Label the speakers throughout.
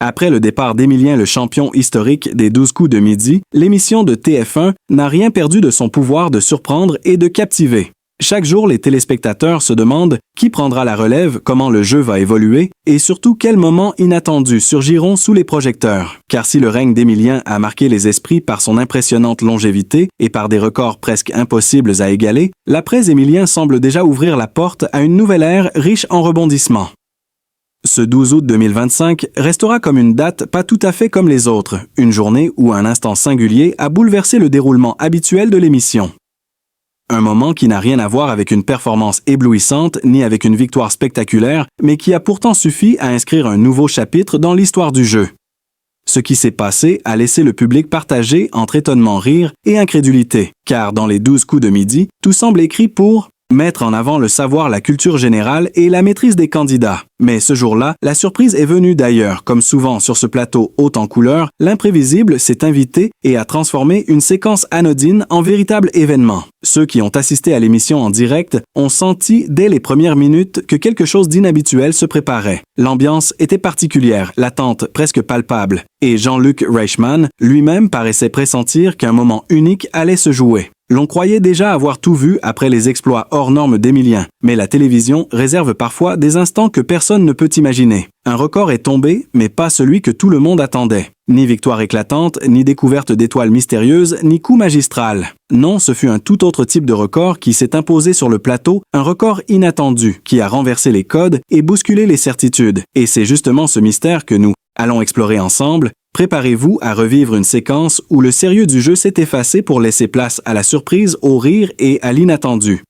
Speaker 1: Après le départ d'Émilien le champion historique des 12 coups de midi, l'émission de TF1 n'a rien perdu de son pouvoir de surprendre et de captiver. Chaque jour, les téléspectateurs se demandent qui prendra la relève, comment le jeu va évoluer et surtout quels moments inattendus surgiront sous les projecteurs. Car si le règne d'Émilien a marqué les esprits par son impressionnante longévité et par des records presque impossibles à égaler, l'après-Émilien semble déjà ouvrir la porte à une nouvelle ère riche en rebondissements. Ce 12 août 2025 restera comme une date pas tout à fait comme les autres, une journée où un instant singulier a bouleversé le déroulement habituel de l'émission. Un moment qui n'a rien à voir avec une performance éblouissante ni avec une victoire spectaculaire, mais qui a pourtant suffi à inscrire un nouveau chapitre dans l'histoire du jeu. Ce qui s'est passé a laissé le public partagé entre étonnement, rire et incrédulité, car dans les 12 coups de midi, tout semble écrit pour mettre en avant le savoir, la culture générale et la maîtrise des candidats. Mais ce jour-là, la surprise est venue d'ailleurs. Comme souvent sur ce plateau haut en couleurs, l'imprévisible s'est invité et a transformé une séquence anodine en véritable événement. Ceux qui ont assisté à l'émission en direct ont senti dès les premières minutes que quelque chose d'inhabituel se préparait. L'ambiance était particulière, l'attente presque palpable, et Jean-Luc Reichmann lui-même paraissait pressentir qu'un moment unique allait se jouer. L'on croyait déjà avoir tout vu après les exploits hors normes d'Émilien, mais la télévision réserve parfois des instants que personne ne peut imaginer. Un record est tombé, mais pas celui que tout le monde attendait. Ni victoire éclatante, ni découverte d'étoiles mystérieuses, ni coup magistral. Non, ce fut un tout autre type de record qui s'est imposé sur le plateau, un record inattendu, qui a renversé les codes et bousculé les certitudes. Et c'est justement ce mystère que nous allons explorer ensemble. Préparez-vous à revivre une séquence où le sérieux du jeu s'est effacé pour laisser place à la surprise, au rire et à l'inattendu.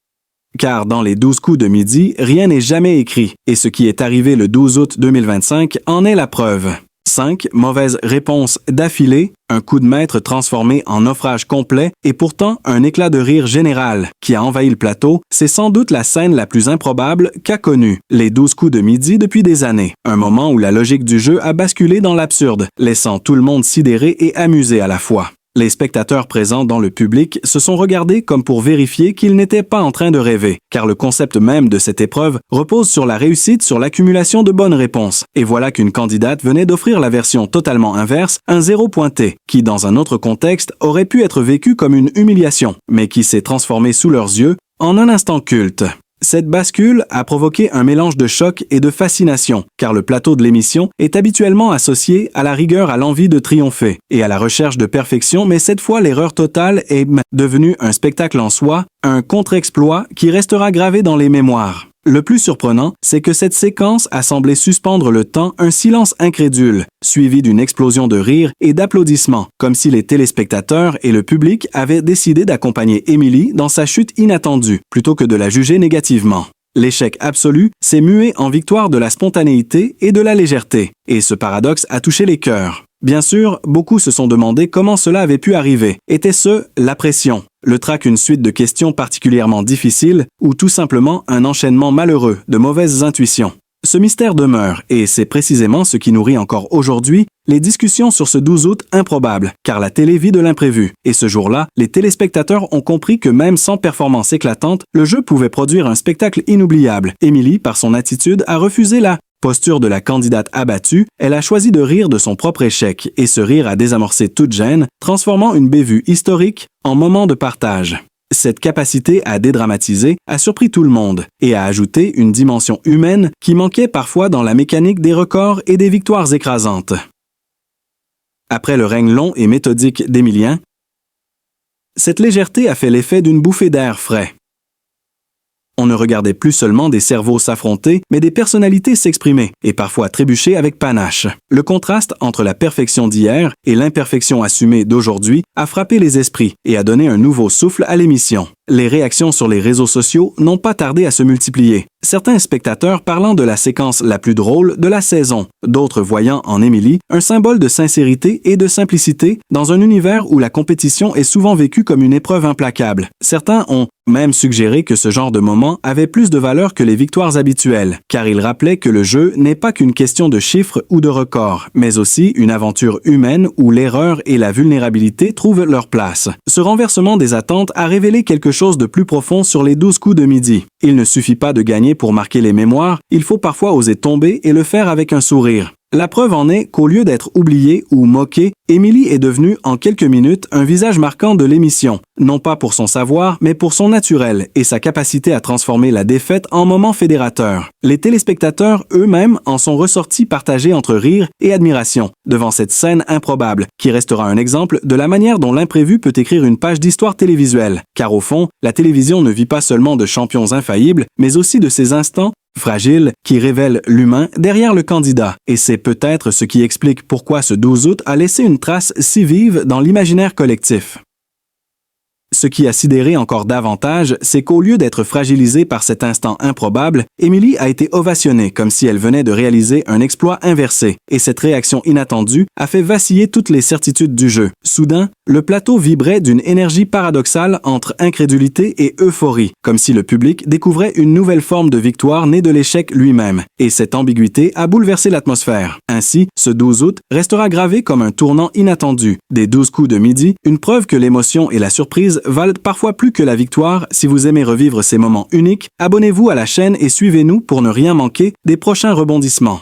Speaker 1: Car dans les 12 coups de midi, rien n'est jamais écrit, et ce qui est arrivé le 12 août 2025 en est la preuve. 5 mauvaises réponses d'affilée, un coup de maître transformé en naufrage complet et pourtant un éclat de rire général qui a envahi le plateau, c'est sans doute la scène la plus improbable qu'a connue les 12 coups de midi depuis des années. Un moment où la logique du jeu a basculé dans l'absurde, laissant tout le monde sidéré et amusé à la fois. Les spectateurs présents dans le public se sont regardés comme pour vérifier qu'ils n'étaient pas en train de rêver, car le concept même de cette épreuve repose sur la réussite sur l'accumulation de bonnes réponses. Et voilà qu'une candidate venait d'offrir la version totalement inverse, un 0 pointé, qui dans un autre contexte aurait pu être vécu comme une humiliation, mais qui s'est transformé sous leurs yeux en un instant culte. Cette bascule a provoqué un mélange de choc et de fascination, car le plateau de l'émission est habituellement associé à la rigueur, à l'envie de triompher et à la recherche de perfection, mais cette fois l'erreur totale est devenue un spectacle en soi, un contre-exploit qui restera gravé dans les mémoires. Le plus surprenant, c'est que cette séquence a semblé suspendre le temps, un silence incrédule, suivi d'une explosion de rire et d'applaudissements, comme si les téléspectateurs et le public avaient décidé d'accompagner Émilie dans sa chute inattendue, plutôt que de la juger négativement. L'échec absolu s'est mué en victoire de la spontanéité et de la légèreté, et ce paradoxe a touché les cœurs. Bien sûr, beaucoup se sont demandé comment cela avait pu arriver. Était-ce la pression, le trac, une suite de questions particulièrement difficiles, ou tout simplement un enchaînement malheureux de mauvaises intuitions? Ce mystère demeure, et c'est précisément ce qui nourrit encore aujourd'hui les discussions sur ce 12 août improbable, car la télé vit de l'imprévu. Et ce jour-là, les téléspectateurs ont compris que même sans performance éclatante, le jeu pouvait produire un spectacle inoubliable. Émilie, par son attitude, a refusé la posture de la candidate abattue, elle a choisi de rire de son propre échec, et ce rire a désamorcé toute gêne, transformant une bévue historique en moment de partage. Cette capacité à dédramatiser a surpris tout le monde et a ajouté une dimension humaine qui manquait parfois dans la mécanique des records et des victoires écrasantes. Après le règne long et méthodique d'Émilien, cette légèreté a fait l'effet d'une bouffée d'air frais. On ne regardait plus seulement des cerveaux s'affronter, mais des personnalités s'exprimer, et parfois trébucher avec panache. Le contraste entre la perfection d'hier et l'imperfection assumée d'aujourd'hui a frappé les esprits et a donné un nouveau souffle à l'émission. Les réactions sur les réseaux sociaux n'ont pas tardé à se multiplier. Certains spectateurs parlant de la séquence la plus drôle de la saison, d'autres voyant en Émilie un symbole de sincérité et de simplicité dans un univers où la compétition est souvent vécue comme une épreuve implacable. Certains ont même suggéré que ce genre de moment avait plus de valeur que les victoires habituelles, car il rappelait que le jeu n'est pas qu'une question de chiffres ou de records, mais aussi une aventure humaine où l'erreur et la vulnérabilité trouvent leur place. Ce renversement des attentes a révélé quelque chose de plus profond sur les 12 coups de midi. Il ne suffit pas de gagner pour marquer les mémoires, il faut parfois oser tomber et le faire avec un sourire. La preuve en est qu'au lieu d'être oubliée ou moquée, Émilie est devenue en quelques minutes un visage marquant de l'émission, non pas pour son savoir, mais pour son naturel et sa capacité à transformer la défaite en moment fédérateur. Les téléspectateurs eux-mêmes en sont ressortis partagés entre rire et admiration devant cette scène improbable, qui restera un exemple de la manière dont l'imprévu peut écrire une page d'histoire télévisuelle. Car au fond, la télévision ne vit pas seulement de champions infaillibles, mais aussi de ces instants fragile qui révèle l'humain derrière le candidat. Et c'est peut-être ce qui explique pourquoi ce 12 août a laissé une trace si vive dans l'imaginaire collectif. Ce qui a sidéré encore davantage, c'est qu'au lieu d'être fragilisée par cet instant improbable, Émilie a été ovationnée comme si elle venait de réaliser un exploit inversé. Et cette réaction inattendue a fait vaciller toutes les certitudes du jeu. Soudain, le plateau vibrait d'une énergie paradoxale entre incrédulité et euphorie, comme si le public découvrait une nouvelle forme de victoire née de l'échec lui-même. Et cette ambiguïté a bouleversé l'atmosphère. Ainsi, ce 12 août restera gravé comme un tournant inattendu. Des 12 coups de midi, une preuve que l'émotion et la surprise valent parfois plus que la victoire. Si vous aimez revivre ces moments uniques, abonnez-vous à la chaîne et suivez-nous pour ne rien manquer des prochains rebondissements.